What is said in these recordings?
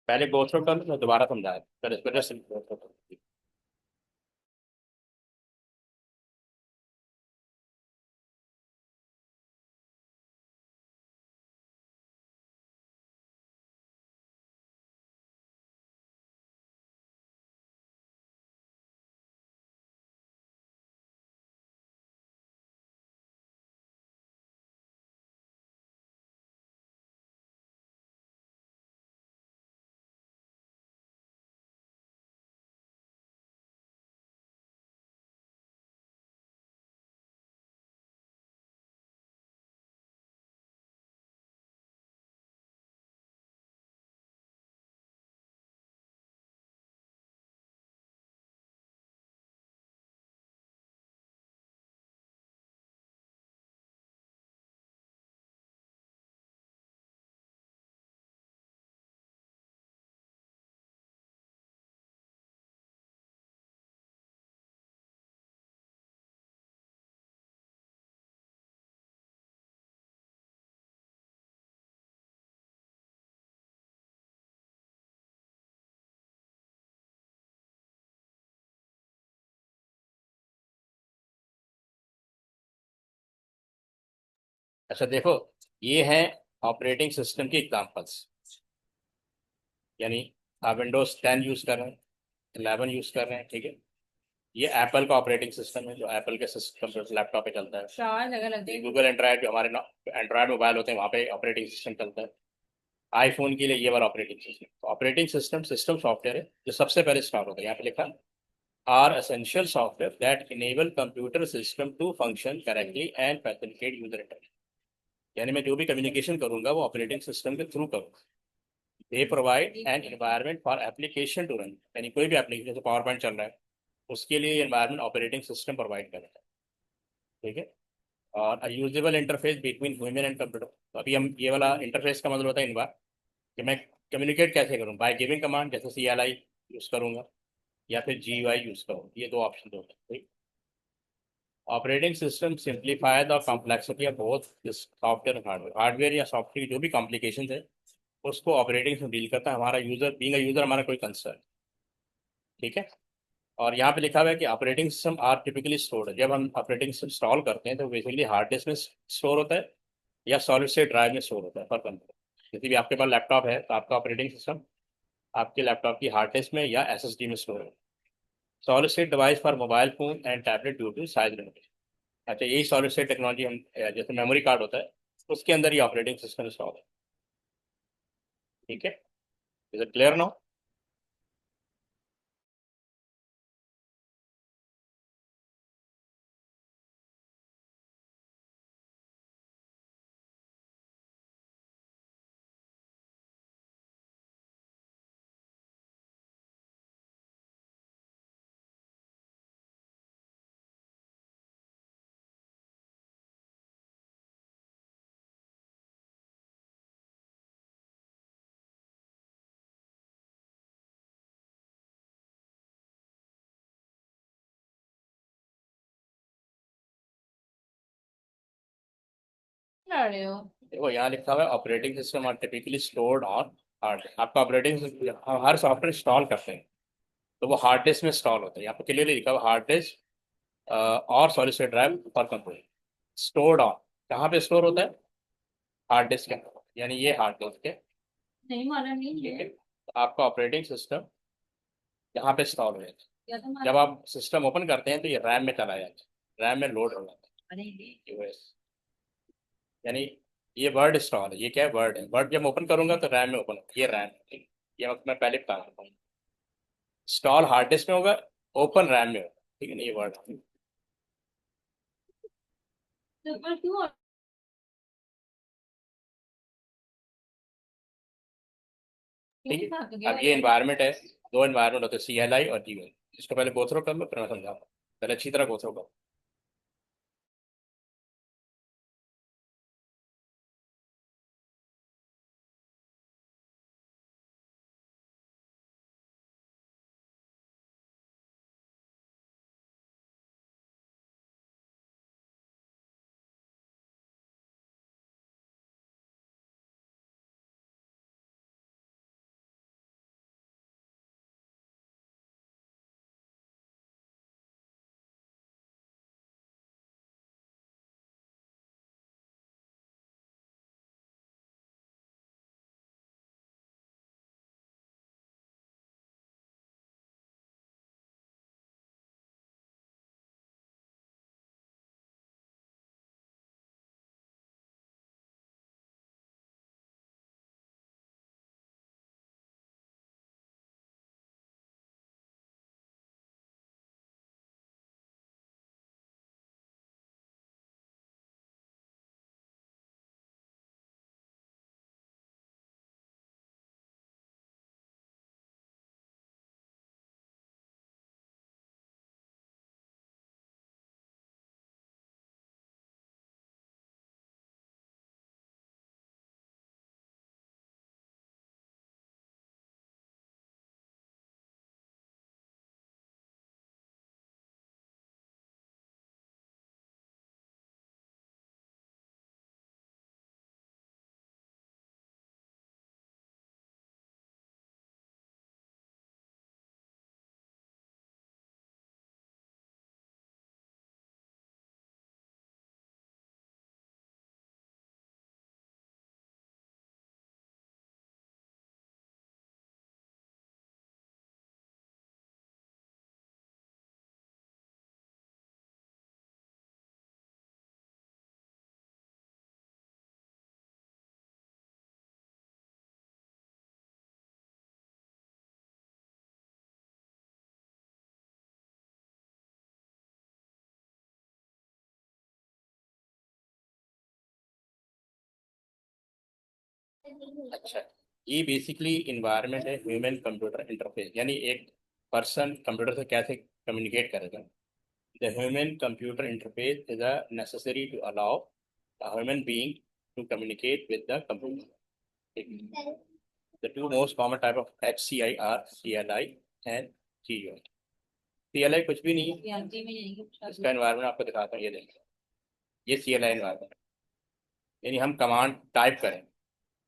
पहले go through कर लो, दोबारा समझाया फिर इस वजह से go through कर। अच्छा देखो, ये है ऑपरेटिंग सिस्टम के एग्जांपल्स। यानी आप विंडोज 10 यूज कर रहे हैं, 11 यूज कर रहे हैं, ठीक है। ये एप्पल का ऑपरेटिंग सिस्टम है, जो एप्पल के कंप्यूटर लैपटॉप पे चलता है। चार जगह लगती है। गूगल एंड्रॉयड, जो हमारे एंड्रॉयड मोबाइल होते हैं, वहाँ पे ऑपरेटिंग सिस्टम चलता है। आईफोन के लिए ये वाला ऑपरेटिंग सिस्टम, तो ऑपरेटिंग सिस्टम सिस्टम सॉफ्टवेयर है जो सबसे पहले स्टार्ट होता है। यहाँ पे लिखा are essential software that enable computer system to function correctly and facilitate user interface. यानी मैं जो भी कम्युनिकेशन करूंगा वो ऑपरेटिंग सिस्टम के थ्रू करूंगा। They provide an environment for application to run, यानी कोई भी एप्लीकेशन, जैसे पावर पॉइंट चल रहा है, उसके लिए एनवायरनमेंट ऑपरेटिंग सिस्टम प्रोवाइड करता है, ठीक है। और usable interface between human and computer. तो अभी हम ये वाला इंटरफेस का मतलब होता है इनवा, कि मैं कम्युनिकेट कैसे करूँ, बाय गिविंग कमांड, जैसे CLI यूज करूंगा या फिर GUI यूज करूँ, ये दो ऑप्शन होते हैं। Operating system simplify the complexity of both software and hardware. Hardware या सॉफ्टवेयर की जो भी कॉम्प्लिकेशन है, उसको ऑपरेटिंग सिस्टम डील करता है। हमारा यूजर, बीइंग अ यूजर, हमारा कोई कंसर्न, ठीक है। और यहाँ पे लिखा हुआ है कि operating system are typically stored. जब हम ऑपरेटिंग सिस्टम इंस्टॉल करते हैं तो बेसिकली हार्ड डिस्क में स्टोर होता है या सॉलिड स्टेट ड्राइव में स्टोर होता है, फर्क बनता है। जैसे भी आपके पास लैपटॉप है तो आपका ऑपरेटिंग सिस्टम आपके लैपटॉप की हार्ड डिस्क में या SSD में स्टोर है। Solid state device for mobile phone and tablet due to size limitation. अच्छा, यही सॉलिड स्टेट टेक्नोलॉजी हम जैसे मेमोरी कार्ड होता है, उसके अंदर ही ऑपरेटिंग सिस्टम इंस्टॉल है, ठीक है। Is it clear now? क्या रहे हो? देखो, यहाँ लिखा हुआ है operating system are typically stored on hard. आपका ऑपरेटिंग, हम हर सॉफ्टवेयर इंस्टॉल करते हैं तो वो हार्ड डिस्क में इंस्टॉल होता है। यहाँ पे क्लियरली लिखा हुआ हार्ड डिस्क और solid state drive for control. Stored on, कहाँ पे स्टोर होता है? हार्ड डिस्क के अंदर, यानी ये हार्ड डिस्क है, नहीं माना नहीं, ठीक है। तो आपका ऑपरेटिंग सिस्टम यहाँ पे इंस्टॉल हो जाता है। जब आप सिस्टम ओपन करते हैं तो ये रैम में चला जाता है, रैम में लोड हो जाता है यूएस। यानी ये वर्ड स्टॉल है, ये क्या है? वर्ड है। वर्ड जब ओपन करूंगा तो रैम में ओपन होगा, ये रैम है, ठीक है? ये मैं पहले बता देता हूँ। स्टॉल हार्ड डिस्क में होगा, ओपन रैम में होगा, ठीक है ना? ये वर्ड, ठीक है। अब ये इन्वायरमेंट है, दो इन्वायरमेंट होते हैं, CLI और GUI। इसको पहले गो थ्रू कर लो, फिर मैं समझाऊंगा। पहले अच्छी तरह गो थ्रू करो। अच्छा, ये बेसिकली इन्वायरमेंट है ह्यूमन कंप्यूटर इंटरफेस, यानी एक पर्सन कंप्यूटर से कैसे कम्युनिकेट करेगा। The human computer interface is a necessary to allow a human being to communicate with the computer. The two most common type of HCI are CLI and GUI. CLI कुछ भी नहीं है, इसका environment आपको दिखाता हूँ, ये देखिए, ये CLI एनवायरनमेंट, यानी हम कमांड टाइप करें,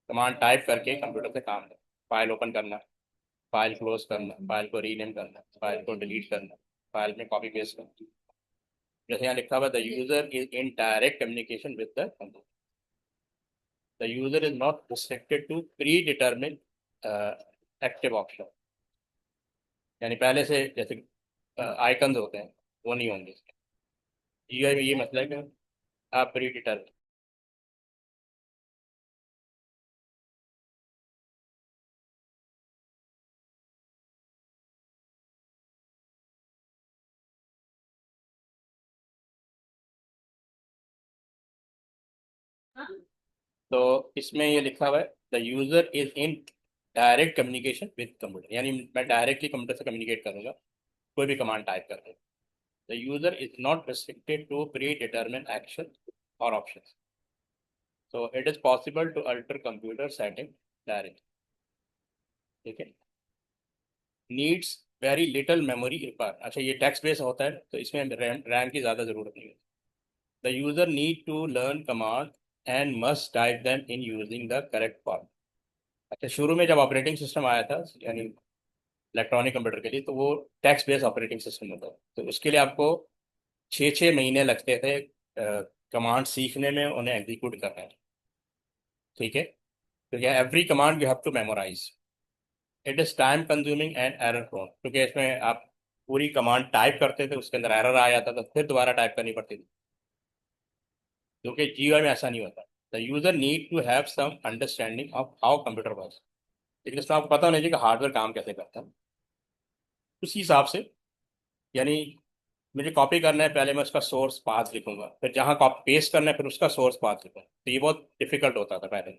कमांड टाइप करके कंप्यूटर से काम करें, फाइल ओपन करना, फाइल क्लोज करना, फाइल को रीनेम करना, फाइल को डिलीट करना, फाइल में कॉपी पेस्ट करना। जैसे यहाँ लिखा हुआ, the user is in direct communication with the computer. The user is not restricted to pre determine active option, यानी पहले से जैसे आइकन्स होते हैं वो नहीं होंगे। जीआई में ये मतलब है कि आप प्री डिटर्मिन। तो इसमें ये लिखा हुआ है, the user is in direct communication with computer, यानी मैं डायरेक्टली कंप्यूटर से कम्युनिकेट करूंगा कोई भी कमांड टाइप करके। The user is not restricted to pre determine action और option, so it is possible to alter computer setting direct. ठीक है। Needs very little memory require, अच्छा ये टेक्स्ट बेस होता है तो इसमें रैम की ज़्यादा ज़रूरत नहीं है। The user need to learn command and must type them in using the correct form. अच्छा, शुरू में जब ऑपरेटिंग सिस्टम आया था, यानी इलेक्ट्रॉनिक कंप्यूटर के लिए, तो वो टेक्स्ट बेस्ड ऑपरेटिंग सिस्टम होता था, तो उसके लिए आपको 6 6 महीने लगते थे कमांड सीखने में, उन्हें एग्जीक्यूट करने में। ठीक है। तो क्या, every command you have to memorise, it is time consuming and error prone, क्योंकि इसमें आप पूरी कमांड टाइप करते थे, उसके अंदर एरर आ जाता था, फिर दोबारा टाइप करनी पड़ती थी, जो कि जीयूआई में ऐसा नहीं होता। The user need to have some understanding of how computer works, लेकिन इसमें आपको पता होना चाहिए कि हार्डवेयर काम कैसे करता है। उसी हिसाब से, यानी मुझे कॉपी करना है, पहले मैं उसका सोर्स पाथ लिखूंगा, फिर जहाँ कॉपी पेस्ट करना है फिर उसका सोर्स पाथ लिखूंगा, तो ये बहुत डिफिकल्ट होता था पहले।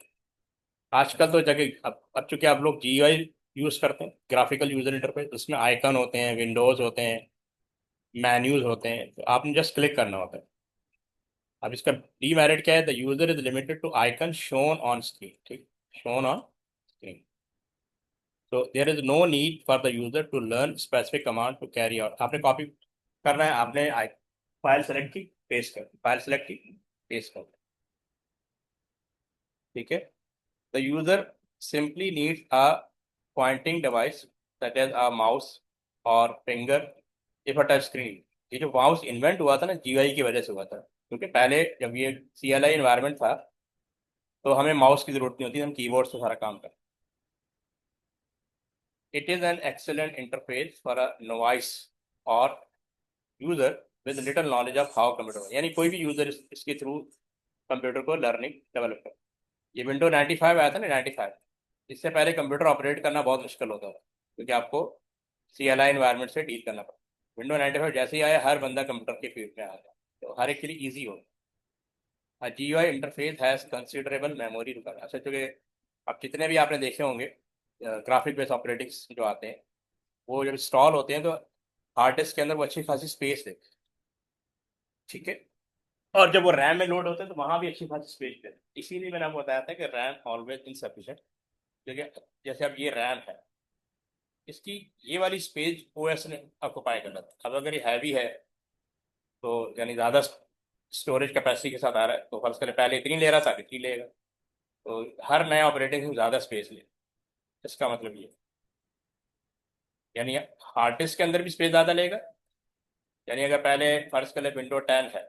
आजकल तो जगह अब चूंकि आप लोग जीयूआई यूज करते हैं, ग्राफिकल यूजर इंटरफेस, उसमें आइकन होते हैं, विंडोज होते हैं, मेन्यूज होते हैं, तो आपने जस्ट क्लिक करना होता है। अब इसका डीमेरिट क्या है, the user is limited to icon shown on screen. ठीक, शोन ऑन स्क्रीन, तो there is no need for the user to learn specific command to carry out. आपने कॉपी करना है, आपने फाइल सेलेक्ट की, पेस्ट कर, फाइल सेलेक्ट की, paste कर। ठीक है। The user simply needs a pointing device such as a mouse or finger if a touch screen. ये जो माउस इन्वेंट हुआ था ना, जीयूआई की वजह से हुआ था, क्योंकि पहले जब ये सीएलआई इन्वायरमेंट था तो हमें माउस की जरूरत नहीं होती, हम कीबोर्ड से सारा काम करते। It is an excellent interface for a novice और user with little knowledge of how computer, यानी कोई भी यूजर इसके थ्रू कंप्यूटर को लर्निंग डेवलप कर। ये विंडो 95 आया था ना, 95, इससे पहले कंप्यूटर ऑपरेट करना बहुत मुश्किल होता था, क्योंकि आपको सीएलआई एनवायरनमेंट से डील करना पड़ता। विंडो 95 जैसे ही आया, हर बंदा कंप्यूटर के फील्ड में आ गया, तो हर एक के लिए ईजी हो। GUI interface has considerable memory requirement. अच्छा, चूंकि अब जितने भी आपने देखे होंगे ग्राफिक बेस्ड ऑपरेटिंग्स जो आते हैं, वो जब इंस्टॉल होते हैं तो हार्ड डिस्क के अंदर वो अच्छी खासी स्पेस देते हैं। ठीक है। और जब वो रैम में लोड होते हैं तो वहां भी अच्छी खासी स्पेस देते हैं। इसीलिए मैंने आपको बताया था कि रैम ऑलवेज इनसफिशिएंट, क्योंकि जैसे अब ये रैम है, इसकी ये वाली स्पेस ओएस ने ऑक्यूपाई कर रहा था। अब अगर ये हैवी है, तो यानी ज़्यादा स्टोरेज कैपेसिटी के साथ आ रहा है, तो फर्ज करें पहले इतनी ले रहा था, अब इतनी लेगा, तो हर नया ऑपरेटिंग सिस्टम ज़्यादा स्पेस ले। इसका मतलब ये, यानी हार्ड डिस्क के अंदर भी स्पेस ज़्यादा लेगा। यानी अगर पहले फर्ज करें विंडो 10 है,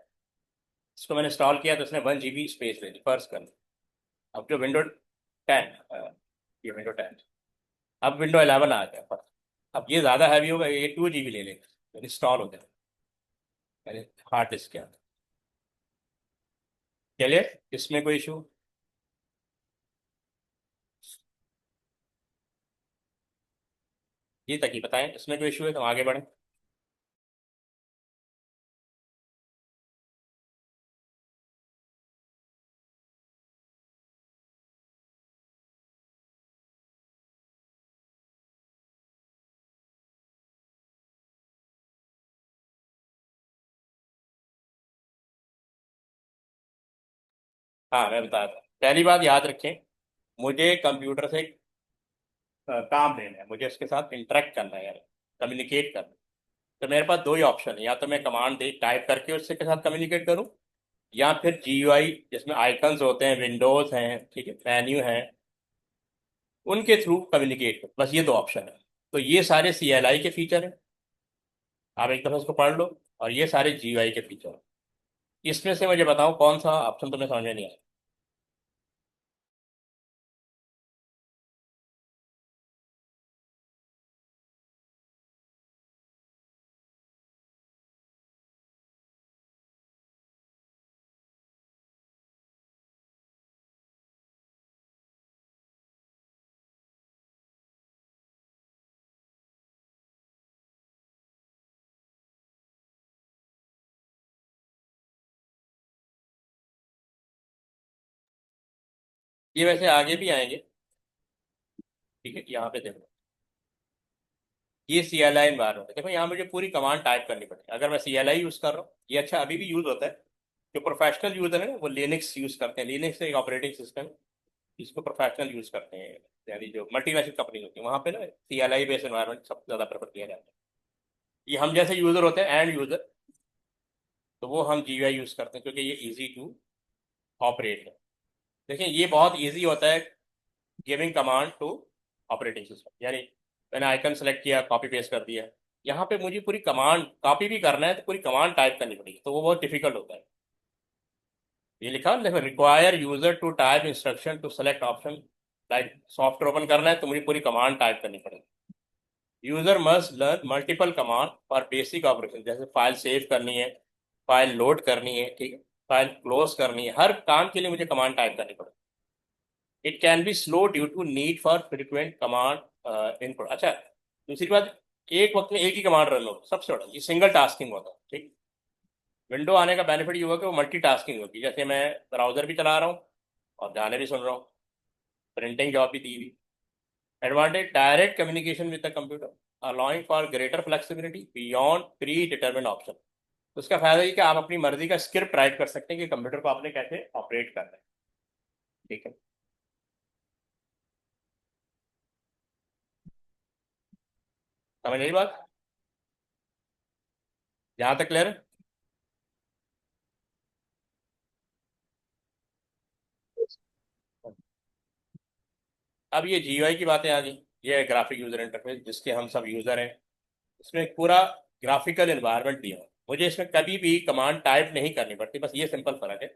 इसको मैंने इंस्टॉल किया तो उसने 1 GB स्पेस ले ली, फर्ज कर। अब जो विंडो 10, ये विंडो 10, अब विंडो 11 आ गया, अब ये ज़्यादा हैवी होगा, ये 2 GB ले लेगा इंस्टॉल हो जाए, यानी हार्ड डिस्क के अंदर। चलिए, इसमें कोई इशू? ये तक ही बताएं, इसमें कोई इशू है तो आगे बढ़ें। हाँ मैं बताता हूँ। पहली बात याद रखें, मुझे कंप्यूटर से काम लेना है, मुझे इसके साथ इंटरेक्ट करना है यार, कम्युनिकेट करना है। तो मेरे पास दो ही ऑप्शन है, या तो मैं कमांड दे टाइप करके उससे के साथ कम्युनिकेट करूँ, या फिर जीयूआई जिसमें आइकन्स होते हैं, विंडोज हैं, ठीक है, मेन्यू हैं, उनके थ्रू कम्युनिकेट करूँ। बस ये दो ऑप्शन है। तो ये सारे सीएलआई के फीचर हैं, आप एक दफा इसको पढ़ लो। और ये सारे जीयूआई के फीचर हैं। इसमें से मुझे बताओ कौन सा ऑप्शन तुम्हें समझ में नहीं आया। ये वैसे आगे भी आएंगे, ठीक है। यहाँ पे देखो, ये सी एल आई एनवायरमेंट है। देखो यहाँ मुझे पूरी कमांड टाइप करनी पड़ती है अगर मैं सी एल आई यूज़ कर रहा हूँ। ये अच्छा अभी भी यूज़ होता है। जो प्रोफेशनल यूज़र है ना, वो लिनक्स यूज़ करते हैं। लिनक्स एक ऑपरेटिंग सिस्टम है, इसको प्रोफेशनल यूज़ करते हैं। यानी जो मल्टीनेशनल कंपनी होती है वहाँ पे ना C L I based environment सबसे ज़्यादा प्रेफर किया जाता है। ये हम जैसे यूज़र होते हैं, एंड यूज़र, तो वो हम जी यूज़ करते हैं क्योंकि ये ईजी टू ऑपरेट है। देखिए ये बहुत ईजी होता है, giving command to operating system. यानी मैंने आइकन सेलेक्ट किया, कॉपी पेस्ट कर दिया। यहाँ पे मुझे पूरी कमांड कॉपी भी करना है तो पूरी कमांड टाइप करनी पड़ेगी, तो वो बहुत डिफिकल्ट होता है। ये लिखा देखो, require user to type instruction to select option. Like software open करना है तो मुझे पूरी कमांड टाइप करनी पड़ेगी। User must learn multiple command for basic operation, जैसे फाइल सेव करनी है, फाइल लोड करनी है, ठीक है, फाइल क्लोज करनी है, हर काम के लिए मुझे कमांड टाइप करनी पड़ेगी। It can be slow due to need for frequent command input. अच्छा, दूसरी बात, एक वक्त में एक ही कमांड रन हो, सबसे बड़ा ये सिंगल टास्किंग होता है, ठीक। विंडो आने का बेनिफिट ये हुआ कि वो मल्टी टास्किंग होगी, जैसे मैं ब्राउजर भी चला रहा हूँ और गाने भी सुन रहा हूँ, प्रिंटिंग जॉब भी दी हुई। Advantage, direct communication with the computer, allowing for greater flexibility beyond pre determine option. तो उसका फायदा ये कि आप अपनी मर्जी का स्क्रिप्ट राइट कर सकते हैं कि कंप्यूटर को आपने कैसे ऑपरेट करना है, ठीक है। समझ आई बात? यहाँ तक क्लियर है? अब ये जीयूआई की बातें आ गई। ये है ग्राफिक यूजर इंटरफेस जिसके हम सब यूजर हैं। इसमें एक पूरा ग्राफिकल एनवायरनमेंट दिया है। मुझे इसमें कभी भी कमांड टाइप नहीं करनी पड़ती, बस ये सिंपल फर्क है।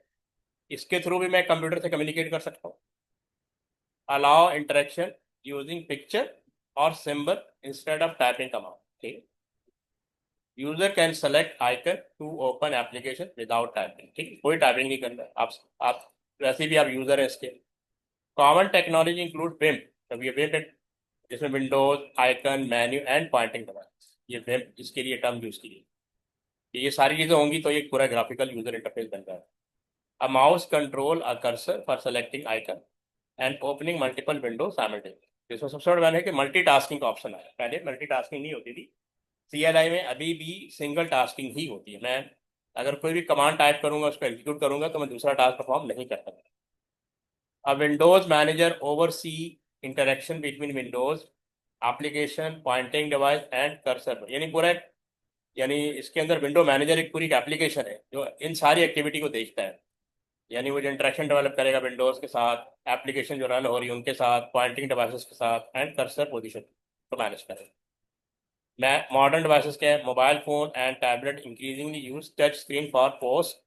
इसके थ्रू भी मैं कंप्यूटर से कम्युनिकेट कर सकता हूँ। अलाउ इंटरेक्शन यूजिंग पिक्चर और symbol instead of typing command, ठीक। User can select icon to open application without typing, ठीक, कोई टाइपिंग नहीं करना है। आप वैसे भी आप यूजर हैं इसके। Common technology include Vim. अब ये विम, जिसमें Windows, icon, menu and Poynting command, ये वेब इसके लिए टर्म यूज की है। ये सारी चीजें होंगी तो ये पूरा ग्राफिकल यूजर इंटरफेस बन जाएगा। A mouse control a cursor for selecting icon and opening multiple window simultaneously. इसमें सबसे बड़ा है कि मल्टीटास्किंग का ऑप्शन आया। पहले मल्टीटास्किंग नहीं होती थी सीएलआई में, अभी भी सिंगल टास्किंग ही होती है। मैं अगर कोई भी कमांड टाइप करूंगा, उसको एग्जीक्यूट करूंगा, तो मैं दूसरा टास्क परफॉर्म नहीं कर सकता। A Windows manager oversee interaction between Windows application, pointing device and cursor। यानी पूरा यानी इसके अंदर विंडो मैनेजर एक पूरी एप्लीकेशन है जो इन सारी एक्टिविटी को देखता है। यानी वो जो इंटरेक्शन डेवलप करेगा विंडोज के साथ, एप्लीकेशन जो रन हो रही है उनके साथ, पॉइंटिंग डिवाइसेस के साथ एंड कर्सर पोजीशन को मैनेज करेगा। मैं मॉडर्न डिवाइसेस के mobile phone and tablet increasingly use touch screen for post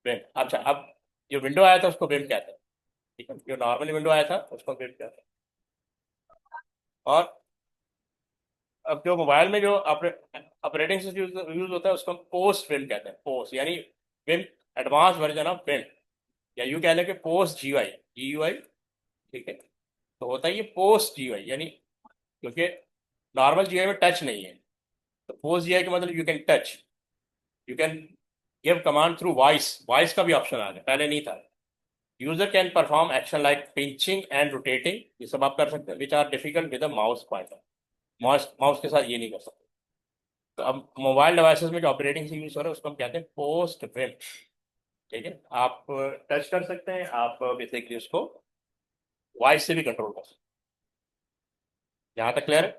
Vim. अच्छा, अब जो विंडो आया था उसको विम कहते हैं, ठीक है। जो नॉर्मल विंडो आया था उसको विम कहते हैं। और अब जो मोबाइल में जो ऑपरेटिंग सिस्टम यूज होता है उसको हम पोस्ट विम कहते हैं। पोस्ट यानी Vim, advance version of Vim, या यूं कह लें कि पोस्ट जीयूआई, ठीक है। तो होता है ये पोस्ट जीयूआई, यानी क्योंकि नॉर्मल जीयूआई में टच नहीं है, तो पोस्ट जीयूआई का मतलब you can touch, you can give command through voice. Voice का भी ऑप्शन आ गया, पहले नहीं था। User can perform action like pinching and rotating, ये सब आप कर सकते हैं, which are difficult with mouse pointer. Mouse mouse के साथ ये नहीं कर सकते। तो अब मोबाइल डिवाइसेस में जो ऑपरेटिंग यूज हो रहा है उसको हम कहते हैं पोस्ट वेब। ठीक है, आप टच कर सकते हैं, आप बेसिकली उसको वॉइस से भी कंट्रोल कर सकते हैं। यहाँ तक क्लियर है?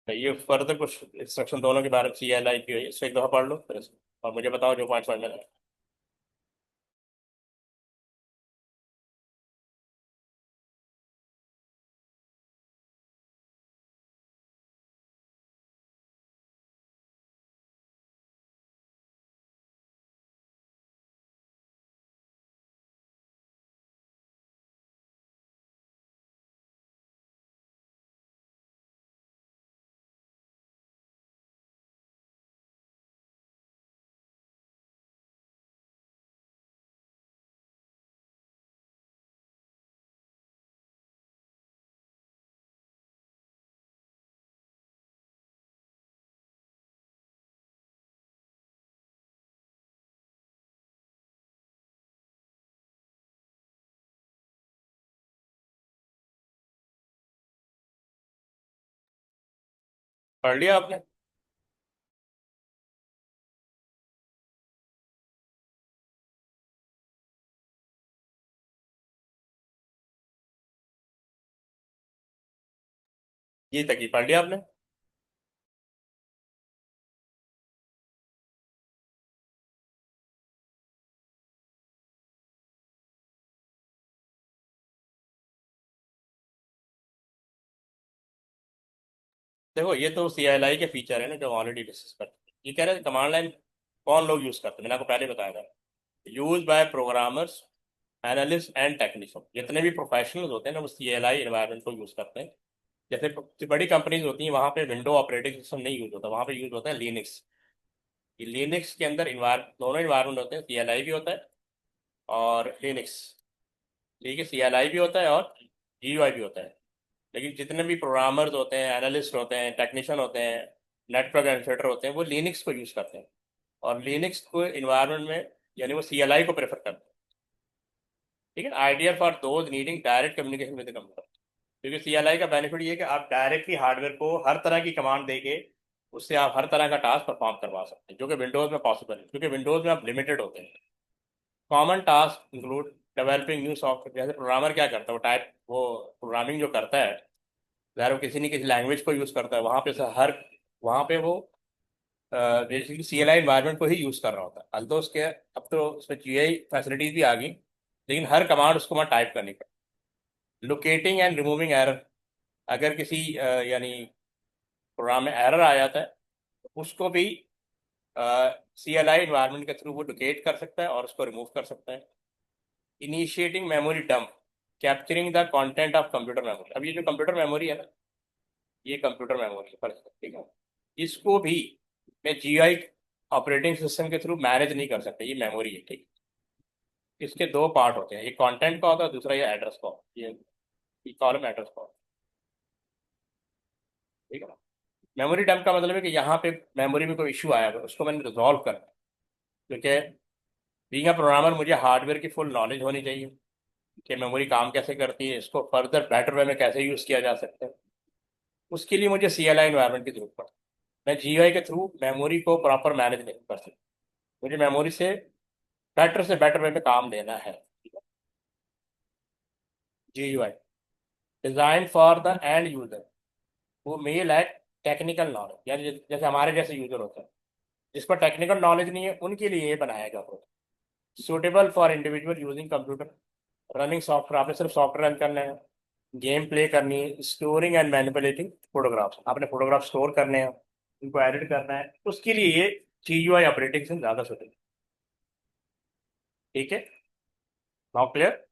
तो ये फर्दर कुछ इंस्ट्रक्शन दोनों के बारे में CLI की है, इसको एक दफा पढ़ लो फिर और मुझे बताओ जो पॉइंट पढ़ने हैं। पढ़ लिया आपने? ये तक ही पढ़ लिया आपने? देखो ये तो CLI के फीचर है ना जो ऑलरेडी डिस्कस करते हैं। ये कह रहे हैं कमांड लाइन कौन लोग यूज करते हैं, मैंने आपको पहले बताया था। Use by programmers, analyst and technician. जितने भी प्रोफेशनल्स होते हैं ना वो CLI इन्वायरमेंट को यूज करते हैं। जैसे बड़ी कंपनीज होती हैं वहाँ पे विंडो ऑपरेटिंग सिस्टम नहीं यूज होता, वहाँ पे यूज होता है लिनक्स। ये लिनक्स के अंदर दोनों इन्वायरमेंट होते हैं, CLI भी होता है और लिनक्स। ठीक है, CLI भी होता है और GUI भी होता है। लेकिन जितने भी प्रोग्रामर्स होते हैं, एनालिस्ट होते हैं, टेक्नीशियन होते हैं, नेटवर्क एडमिनिस्ट्रेटर होते हैं, वो लिनक्स को यूज़ करते हैं। और लिनक्स को इन्वायरमेंट में यानी वो CLI को प्रेफर करते हैं। ठीक है, idea for those needing direct communication with the computer. क्योंकि CLI का बेनिफिट ये है कि आप डायरेक्टली हार्डवेयर को हर तरह की कमांड देके उससे आप हर तरह का टास्क परफॉर्म करवा सकते हैं, जो कि विंडोज़ में पॉसिबल है, क्योंकि विंडोज़ में आप लिमिटेड होते हैं। Common task include developing new software. जैसे प्रोग्रामर क्या करता है, वो प्रोग्रामिंग जो करता है, अगर वो किसी न किसी लैंग्वेज को यूज़ करता है, वहाँ पे से हर वहाँ पे वो बेसिकली CLI इन्वायरमेंट को ही यूज़ कर रहा होता है। अल तो उसके अब तो उसमें GUI फैसिलिटीज भी आ गई, लेकिन हर कमांड उसको वहाँ टाइप करनी पड़ती। Locating and removing error. अगर किसी यानी प्रोग्राम में एरर आ जाता है तो उसको भी CLI इन्वायरमेंट के थ्रू वो लोकेट कर सकता है और उसको रिमूव कर सकता है। Initiating memory dump, capturing the content of computer memory. अब ये जो कंप्यूटर मेमोरी है ना, ये कंप्यूटर मेमोरी पर, ठीक है, इसको भी मैं GUI ऑपरेटिंग सिस्टम के थ्रू मैनेज नहीं कर सकता, ये मेमोरी है। ठीक, इसके दो पार्ट होते हैं, एक कंटेंट का होता है, दूसरा ये एड्रेस का होता है। ये कॉलम एड्रेस का होता है। ठीक है ना? मेमोरी डंप का मतलब है कि यहाँ पे मेमोरी में कोई इशू आया है, उसको मैंने रिजॉल्व करना है। क्योंकि बीइंग अ प्रोग्रामर मुझे हार्डवेयर की फुल नॉलेज होनी चाहिए कि मेमोरी काम कैसे करती है, इसको फर्दर बेटर वे में कैसे यूज़ किया जा सकता है। उसके लिए मुझे CLI इन्वायरमेंट की जरूरत पड़ती है। मैं GUI के थ्रू मेमोरी को प्रॉपर मैनेज नहीं कर सकता। मुझे मेमोरी से बेटर वे में काम लेना है। GUI design for the end user वो मे लैक टेक्निकल नॉलेज, यानी जैसे हमारे जैसे यूजर होते हैं जिस पर टेक्निकल नॉलेज नहीं है, उनके लिए ये बनाया गया होता है। Suitable for individual using computer, running software. आपने सिर्फ सॉफ्टवेयर रन करना है, गेम प्ले करनी है, स्टोरिंग एंड मैनिपुलेटिंग फोटोग्राफ्स। आपने फोटोग्राफ स्टोर करने हैं, उनको एडिट करना है, उसके लिए ये GUI ऑपरेटिंग से ज़्यादा सुटेबल। ठीक है, नाउ क्लियर?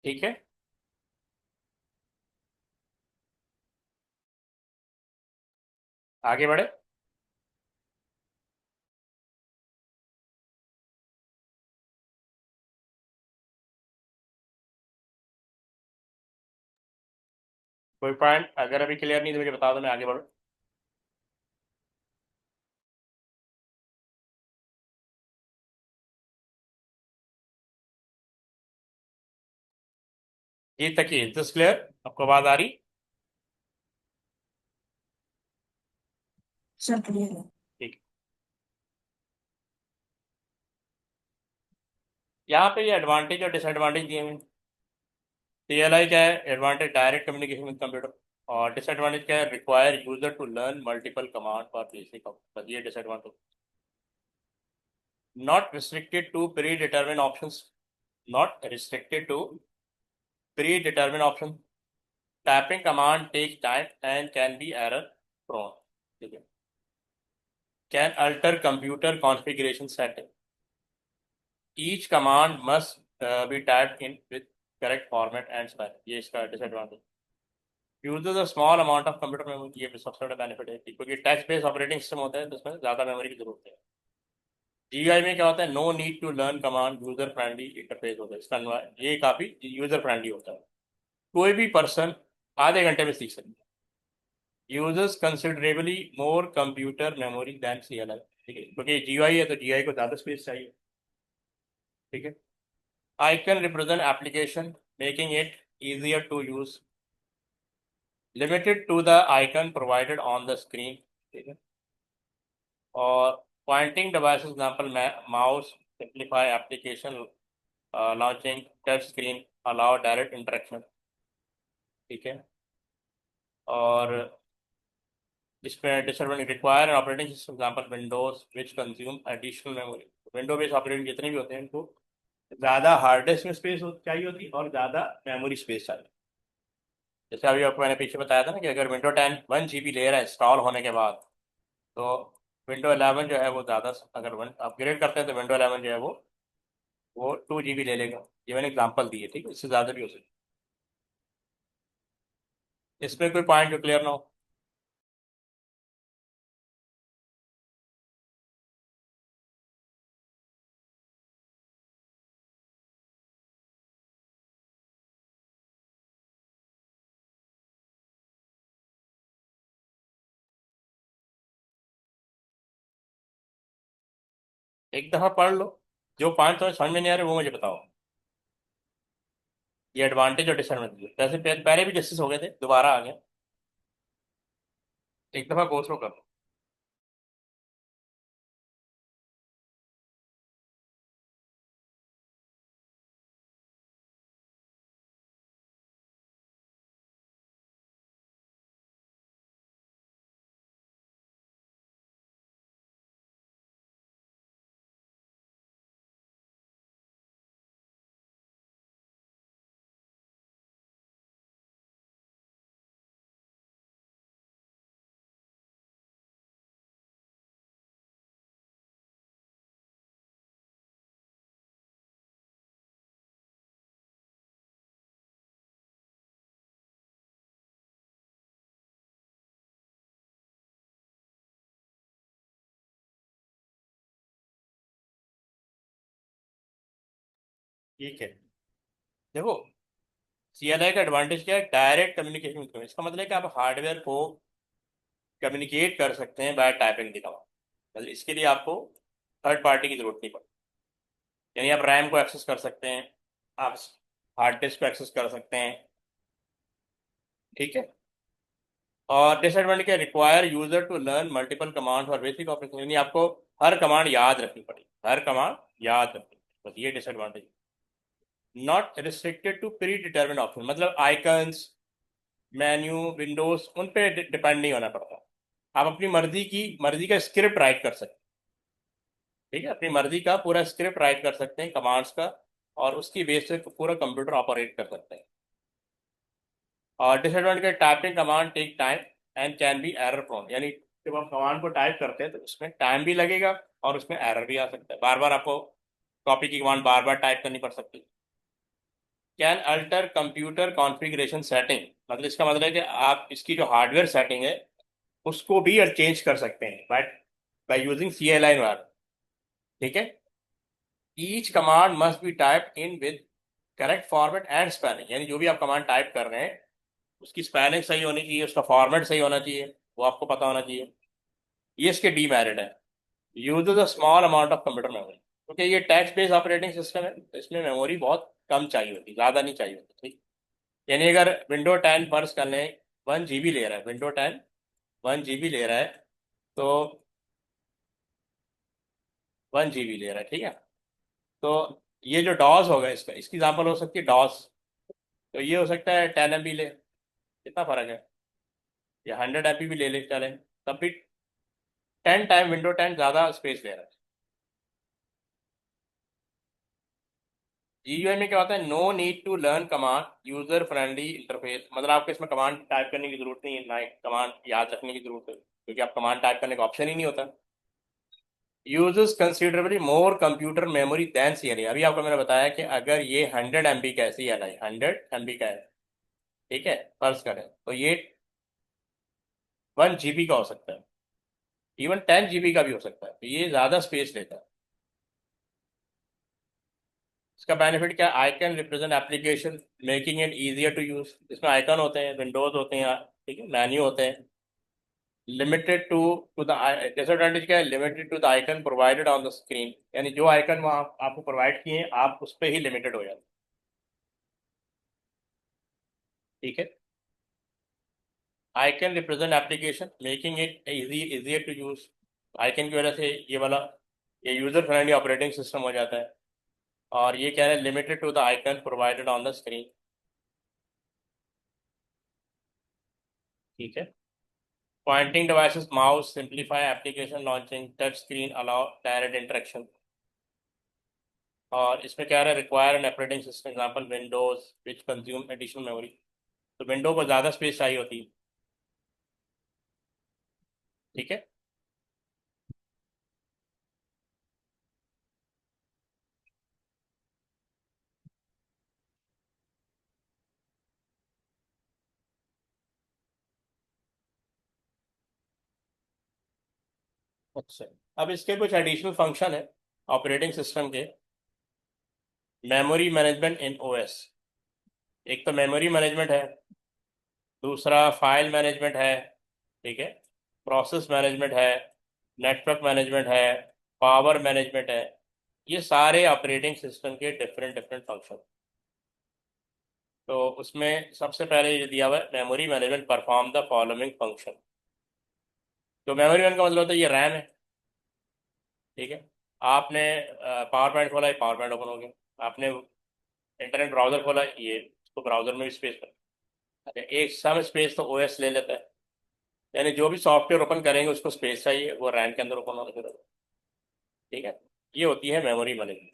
ठीक है, आगे बढ़े। कोई पॉइंट अगर अभी क्लियर नहीं तो मुझे बता दो, मैं आगे बढ़ूँ। ये तक ही दिस क्लियर, आपको आवाज आ रही? सर क्लियर है। ठीक। यहाँ पे ये एडवांटेज और डिसएडवांटेज दिए हैं। CLI क्या है? Advantage direct communication with computer. और डिसएडवांटेज क्या है? Require user to learn multiple command for basic, बस ये disadvantage. Not restricted to pre determine options, not restricted to pre determine option. Typing command take time and can be error prone. ठीक है। Can alter computer configuration setting. Each command must be typed in with correct format and spell, ये इसका disadvantage. Uses a small amount of computer memory, ये भी सबसे बड़ा benefit है क्योंकि टच बेस्ड ऑपरेटिंग सिस्टम होता है तो उसमें ज़्यादा मेमोरी की जरूरत है। GUI में क्या होता है? No need to learn command, user friendly interface होता है इसका, ये काफ़ी यूजर फ्रेंडली होता है। कोई भी पर्सन आधे घंटे में सीख सकता है। यूजर्स कंसिडरेबली मोर कंप्यूटर मेमोरी दैन CLI। ठीक है, क्योंकि GUI है तो GUI को ज़्यादा स्पेस चाहिए। ठीक है। Icon represent application, making it easier to use, limited to the icon provided on the screen। ठीक है। और pointing device example mouse, simplify application launching, touch screen, allow direct interaction. ठीक है। और इसमें disadvantage, require operating system example windows which consume additional memory. Window based operating जितने भी होते हैं इनको ज़्यादा हार्ड डिस्क में स्पेस चाहिए होती है और ज़्यादा मेमोरी स्पेस चाहिए। जैसे अभी आपको मैंने पीछे बताया था ना कि अगर विंडो 10 1 GB ले रहा है इंस्टॉल होने के बाद, तो विंडो 11 जो है वो ज़्यादा, अगर वन अपग्रेड करते हैं तो विंडो 11 जो है वो 2 GB ले लेगा। ये मैंने एग्जांपल दी है, ठीक है, इससे ज़्यादा भी हो सकता है। इसमें कोई पॉइंट जो क्लियर ना हो? एक दफ़ा पढ़ लो, जो पॉइंट तुम्हें समझ में नहीं आ रहे वो मुझे बताओ। ये एडवांटेज और डिसएडवांटेज, वैसे पहले भी डिस्कस हो गए थे, दोबारा आ गए। एक दफ़ा गो थ्रू कर लो। ठीक है। देखो, CLI का एडवांटेज क्या है? डायरेक्ट कम्युनिकेशन विद, इसका मतलब है कि आप हार्डवेयर को कम्युनिकेट कर सकते हैं बाय टाइपिंग द कमांड। मतलब इसके लिए आपको थर्ड पार्टी की जरूरत नहीं पड़ती। यानी आप रैम को एक्सेस कर सकते हैं, आप हार्ड डिस्क को एक्सेस कर सकते हैं। ठीक है। और डिसएडवांटेज क्या? Require user to learn multiple command for basic operation, यानी आपको हर कमांड याद रखनी पड़ेगी, हर कमांड याद रखनी पड़ेगी, बस ये disadvantage. Not restricted to pre determine option, मतलब आइकन्स, मेन्यू, विंडोज, उन पे डिपेंड नहीं होना पड़ता। आप अपनी मर्जी का स्क्रिप्ट राइट कर सकते हैं। ठीक है, अपनी मर्जी का पूरा स्क्रिप्ट राइट कर सकते हैं कमांड्स का, और उसकी बेस से पूरा कंप्यूटर ऑपरेट कर सकते हैं। और disadvantage, typing command take time and can be error prone, यानी जब आप कमांड को टाइप करते हैं तो उसमें टाइम भी लगेगा और उसमें एरर भी आ सकता है, बार बार आपको कॉपी की कमांड बार बार टाइप करनी पड़ सकती है। Can alter computer configuration setting, मतलब इसका मतलब है कि आप इसकी जो हार्डवेयर सेटिंग है उसको भी चेंज कर सकते हैं but by using CLI environment. ठीक है। Each command must B type in with correct format and spelling, यानी जो भी आप कमांड टाइप कर रहे हैं उसकी स्पेलिंग सही होनी चाहिए, उसका फॉर्मेट सही होना चाहिए, वो आपको पता होना चाहिए। ये इसके डीमेरिट है। Uses a small amount of computer memory, क्योंकि ये टेक्स्ट बेस्ड ऑपरेटिंग सिस्टम है तो इसमें मेमोरी बहुत कम चाहिए होती, ज़्यादा नहीं चाहिए होती, ठीक। यानी अगर विंडो 10 फर्ज कर लें 1 GB ले रहा है, विंडो 10 1 GB ले रहा है, तो 1 GB ले रहा है, ठीक है। तो ये जो डॉस होगा इसका, इसकी एग्जाम्पल हो सकती है डॉस, तो ये हो सकता है 10 MB ले। कितना फर्क है, या 100 MB भी ले ले चले, तब भी 10 टाइम विंडो 10 ज़्यादा स्पेस ले रहा है। GUI में क्या होता है, no need to learn command, user friendly interface, मतलब आपको इसमें कमांड टाइप करने की जरूरत नहीं है, ना कमांड याद रखने की जरूरत है, क्योंकि आप कमांड टाइप करने का ऑप्शन ही नहीं होता। यूजेस कंसिडरेबली मोर कंप्यूटर मेमोरी दैन CLI, अभी आपको मैंने बताया कि अगर ये 100 MB का है, CLI 100 MB का है, ठीक है, फर्ज करें तो ये 1 GB का हो सकता है, इवन 10 GB का भी हो सकता है, तो ये ज़्यादा स्पेस लेता है। इसका बेनिफिट क्या, I can represent application making it easier to use, इसमें आइकन होते हैं, विंडोज होते हैं, ठीक है, मेन्यू होते हैं। लिमिटेड टू द डिसएडवांटेज क्या है, limited to the icon provided on the screen, यानी जो आइकन वो आपको प्रोवाइड किए हैं आप उस पर ही लिमिटेड हो जाते हैं, ठीक है। I can represent application making it easier to use, icon की वजह से ये वाला ये यूजर फ्रेंडली ऑपरेटिंग सिस्टम हो जाता है। और ये कह रहे हैं limited to the icon provided on the screen, ठीक है। Pointing devices mouse simplify application launching, touch screen allow direct interaction. और इसमें क्या है, require an operating system example windows which consume additional memory, तो विंडो को ज़्यादा स्पेस चाहिए होती है, ठीक है। अच्छा, अब इसके कुछ एडिशनल फंक्शन है ऑपरेटिंग सिस्टम के। मेमोरी मैनेजमेंट इन OS, एक तो मेमोरी मैनेजमेंट है, दूसरा फाइल मैनेजमेंट है, ठीक है, प्रोसेस मैनेजमेंट है, नेटवर्क मैनेजमेंट है, पावर मैनेजमेंट है। ये सारे ऑपरेटिंग सिस्टम के डिफरेंट डिफरेंट फंक्शन। तो उसमें सबसे पहले ये दिया हुआ है memory management perform the following function. तो मेमोरी मैनेजमेंट का मतलब होता है ये रैम है, ठीक है। आपने पावर पॉइंट खोला, पावर पॉइंट ओपन हो गया, आपने इंटरनेट ब्राउजर खोला, ये उसको ब्राउजर में भी स्पेस कर, अच्छा, एक सम स्पेस तो OS ले लेता है, यानी जो भी सॉफ्टवेयर ओपन करेंगे उसको स्पेस चाहिए, वो रैम के अंदर ओपन होना शुरू होगा, ठीक है। ये होती है मेमोरी मैनेजमेंट,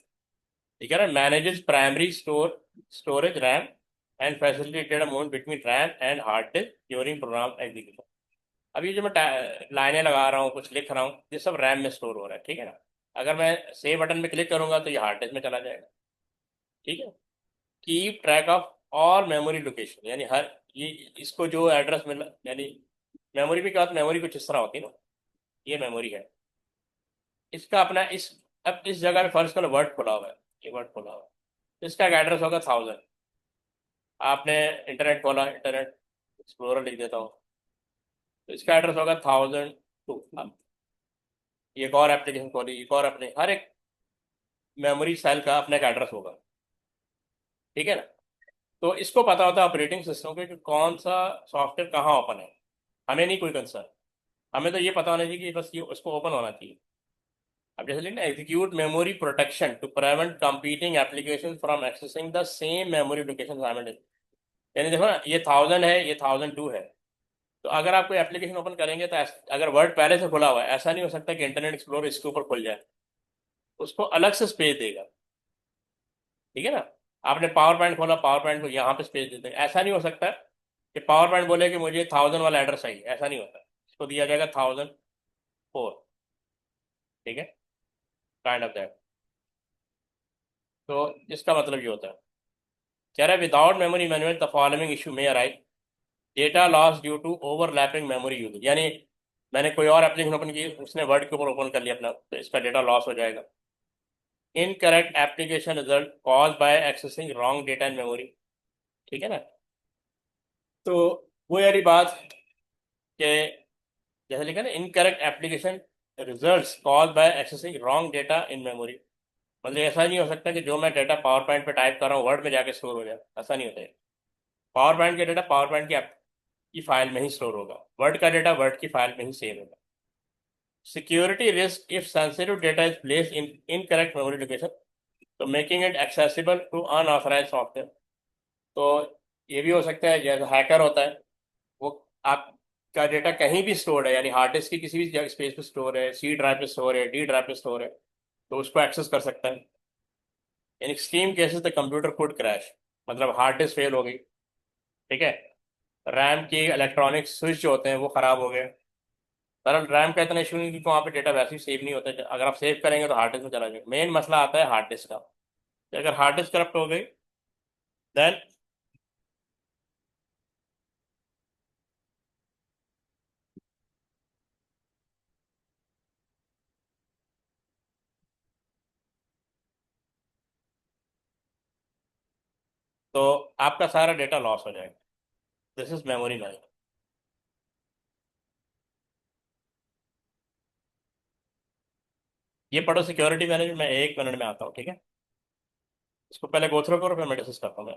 ठीक है ना। Manages primary storage RAM and facilitated movement between RAM and hard disk during program execution. अब ये जो मैं लाइनें लगा रहा हूँ, कुछ लिख रहा हूँ, ये सब रैम में स्टोर हो रहा है, ठीक है ना। अगर मैं सेव बटन पे क्लिक करूंगा तो ये हार्ड डिस्क में चला जाएगा, ठीक है। Keep track of all memory location, यानी हर ये इसको जो एड्रेस मिला, यानी मेमोरी में क्या होता है, मेमोरी कुछ इस तरह होती है ना, ये मेमोरी है, इसका अपना इस, अब इस जगह पे फर्ज करो वर्ड खुला हुआ है, ये वर्ड खुला हुआ है, तो इसका एक एड्रेस होगा 1000। आपने इंटरनेट खोला, इंटरनेट एक्सप्लोरर लिख देता हूँ, तो इसका एड्रेस होगा 1002। अब एक और एप्लीकेशन खोली, एक और, अपने हर एक मेमोरी सेल का अपना एक एड्रेस होगा, ठीक है ना। तो इसको पता होता है ऑपरेटिंग सिस्टम को कि कौन सा सॉफ्टवेयर कहाँ ओपन है, हमें नहीं कोई कंसर्न, हमें तो ये पता होना चाहिए कि बस ये उसको ओपन होना चाहिए। अब जैसे लिखना execute memory protection to prevent competing application from accessing the same memory location simultaneously, यानी देखो ना, ये 1000 है, ये 1002 है, तो अगर आप कोई एप्लीकेशन ओपन करेंगे तो अगर वर्ड पहले से खुला हुआ है, ऐसा नहीं हो सकता कि इंटरनेट एक्सप्लोरर इसके ऊपर खुल जाए, उसको अलग से स्पेस देगा, ठीक है ना। आपने पावर पॉइंट खोला, पावर पॉइंट को यहाँ पे स्पेस दे देगा, ऐसा नहीं हो सकता कि पावर पॉइंट बोले कि मुझे 1000 वाला एड्रेस चाहिए, ऐसा नहीं होता, इसको दिया जाएगा 1004, ठीक है, काइंड ऑफ दैट। तो इसका मतलब ये होता है, कह रहा है without memory management the following issue may arise, data loss due to overlapping memory use, यानी मैंने कोई और एप्लीकेशन ओपन की, उसने वर्ड के ऊपर ओपन कर लिया अपना, तो इसका डेटा लॉस हो जाएगा। Incorrect application result cause by accessing wrong data in memory, ठीक है ना। तो वो यारी बात कि जैसे लिखा ना, incorrect application results call by accessing wrong data in memory. मतलब ऐसा नहीं हो सकता कि जो मैं डेटा पावर पॉइंट पे टाइप कर रहा हूँ वर्ड में जाके स्टोर हो जाए, ऐसा नहीं होता है। पावर पॉइंट का डेटा पावर पॉइंट की फाइल में ही स्टोर होगा, वर्ड का डेटा वर्ड की फाइल में ही सेव होगा। Security risk if sensitive data is place in incorrect memory location, तो making it accessible to unauthorise software. तो ये भी हो सकता है जैसे हैकर होता है, वो आपका डेटा कहीं भी स्टोर है, यानी हार्ड डिस्क की किसी भी जगह स्पेस पे स्टोर है, सी ड्राइव पे स्टोर है, डी ड्राइव पे स्टोर है, तो उसको एक्सेस कर सकता है। In extreme cases the computer could crash, मतलब हार्ड डिस्क फेल हो गई, ठीक है, रैम की इलेक्ट्रॉनिक स्विच जो होते हैं वो खराब हो गए। दरअसल रैम का इतना इशू नहीं, क्योंकि वहाँ पे डेटा वैसे ही सेव नहीं होता है। अगर आप सेव करेंगे तो हार्ड डिस्क में चला जाएगा। मेन मसला आता है हार्ड डिस्क का, कि अगर हार्ड डिस्क करप्ट हो गई, देन तो आपका सारा डेटा लॉस हो जाएगा। This is memory management. ये पढ़ो सिक्योरिटी मैनेजमेंट, मैं 1 मिनट में आता हूँ, ठीक है। इसको पहले गो थ्रू करो, फिर मैं डिस्कस करता हूँ।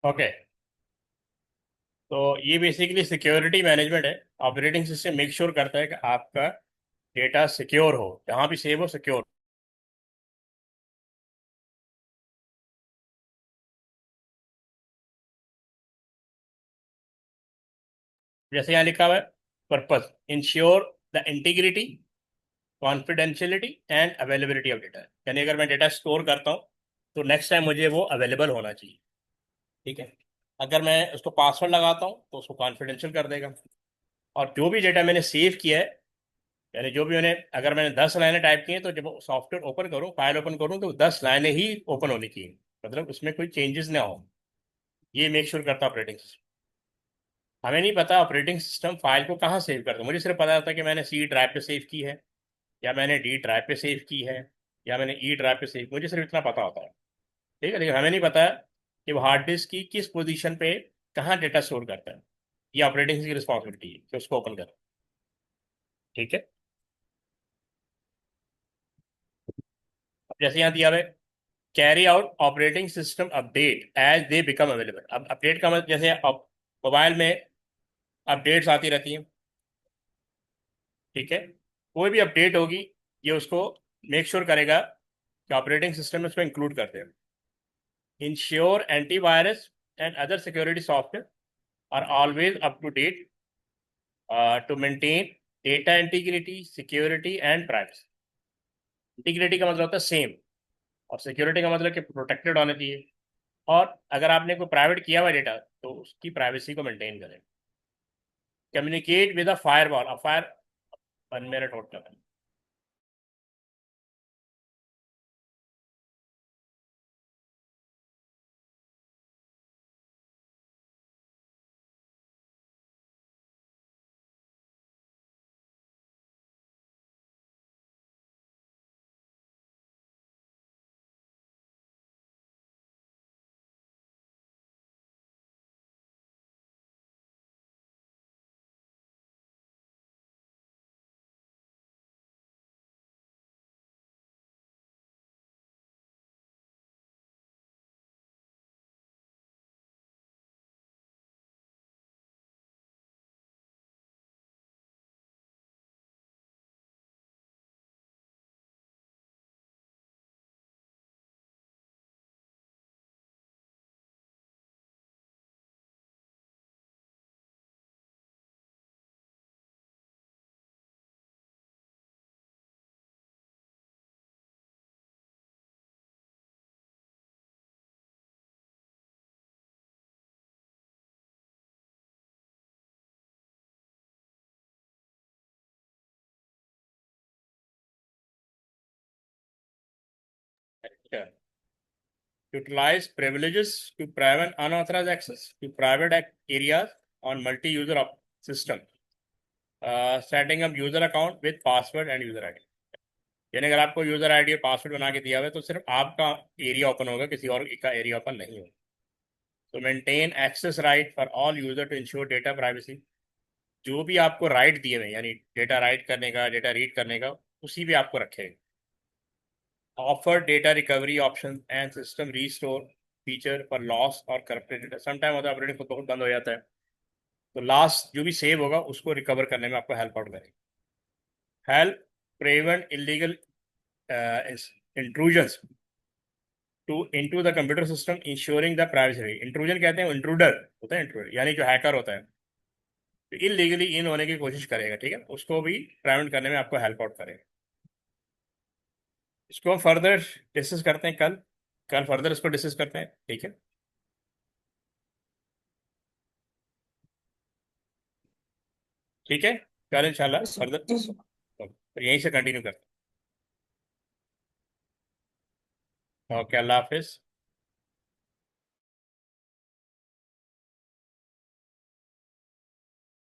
ओके, तो ये बेसिकली सिक्योरिटी मैनेजमेंट है। ऑपरेटिंग सिस्टम मेक श्योर करता है कि आपका डेटा सिक्योर हो, जहाँ भी सेव हो सिक्योर। जैसे यहाँ लिखा हुआ है purpose ensure the integrity confidentiality and availability of data, यानी अगर मैं डेटा स्टोर करता हूँ तो नेक्स्ट टाइम मुझे वो अवेलेबल होना चाहिए। ठीक है, अगर मैं उसको पासवर्ड लगाता हूँ तो उसको कॉन्फिडेंशियल कर देगा। और जो भी डेटा मैंने सेव किया है, यानी जो भी मैंने, अगर मैंने 10 लाइनें टाइप की हैं तो जब सॉफ्टवेयर ओपन करूँ, फाइल ओपन करूँ, तो 10 लाइनें ही ओपन होनी चाहिए, मतलब उसमें कोई चेंजेस ना हो। ये मेक श्योर करता ऑपरेटिंग सिस्टम। हमें नहीं पता ऑपरेटिंग सिस्टम फाइल को कहाँ सेव करता है, मुझे सिर्फ पता था कि मैंने सी ड्राइव पे सेव की है, या मैंने डी ड्राइव पे सेव की है, या मैंने ई ड्राइव पे सेव, मुझे सिर्फ इतना पता होता है। ठीक है, लेकिन हमें नहीं पता कि वो हार्ड डिस्क की किस पोजीशन पे कहाँ डेटा स्टोर करता है। ये ऑपरेटिंग की रिस्पॉन्सिबिलिटी है कि उसको ओपन करें। ठीक है, अब जैसे यहाँ दिया हुआ है carry out operating system update as they become available. अब अपडेट का मतलब जैसे मोबाइल में अपडेट्स आती रहती हैं। ठीक है, कोई भी अपडेट होगी, ये उसको मेक श्योर करेगा कि ऑपरेटिंग सिस्टम में उसको इंक्लूड करते हैं। Ensure antivirus and other security software are always up to date to maintain data integrity security and privacy. Integrity का मतलब होता है सेम, और सिक्योरिटी का मतलब कि प्रोटेक्टेड होना चाहिए। और अगर आपने कोई प्राइवेट किया हुआ डेटा तो उसकी प्राइवेसी को मेंटेन करें। Communicate with a firewall, a fire 1 minute hold करें। अच्छा, utilize privileges to prevent unauthorized access to private areas on multi-user system, setting up user account with password and user ID। यानी अगर आपको user ID और password बना के दिया हुआ है तो सिर्फ आपका एरिया ओपन होगा, किसी और का एरिया ओपन नहीं होगा। तो maintain access right for all user to ensure data privacy. जो भी आपको राइट दिए हुए हैं, यानी डेटा राइट करने का, डेटा रीड करने का, उसी भी आपको रखेगा। Offer data recovery option and system restore feature for loss और करप्टेड डेटा। समटाइम होता है ऑपरेटिंग खुद बहुत बंद हो जाता है, तो लास्ट जो भी सेव होगा उसको रिकवर करने में आपको हेल्प आउट करेगा। Help prevent illegal intrusions to into the computer system ensuring the privacy. Intrusion कहते हैं, इंट्रूडर होता है, इंट्रूडर यानी जो हैकर होता है, तो इलीगली इन होने की कोशिश करेगा। ठीक है, उसको भी प्रिवेंट करने में आपको हेल्प आउट करेगा। इसको हम फर्दर डिस्कस करते हैं कल। कल फर्दर इसको डिस्कस करते हैं। ठीक है, ठीक है, कल इंशाल्लाह फर्दर यहीं से कंटिन्यू करते हैं। ओके, अल्लाह हाफिज।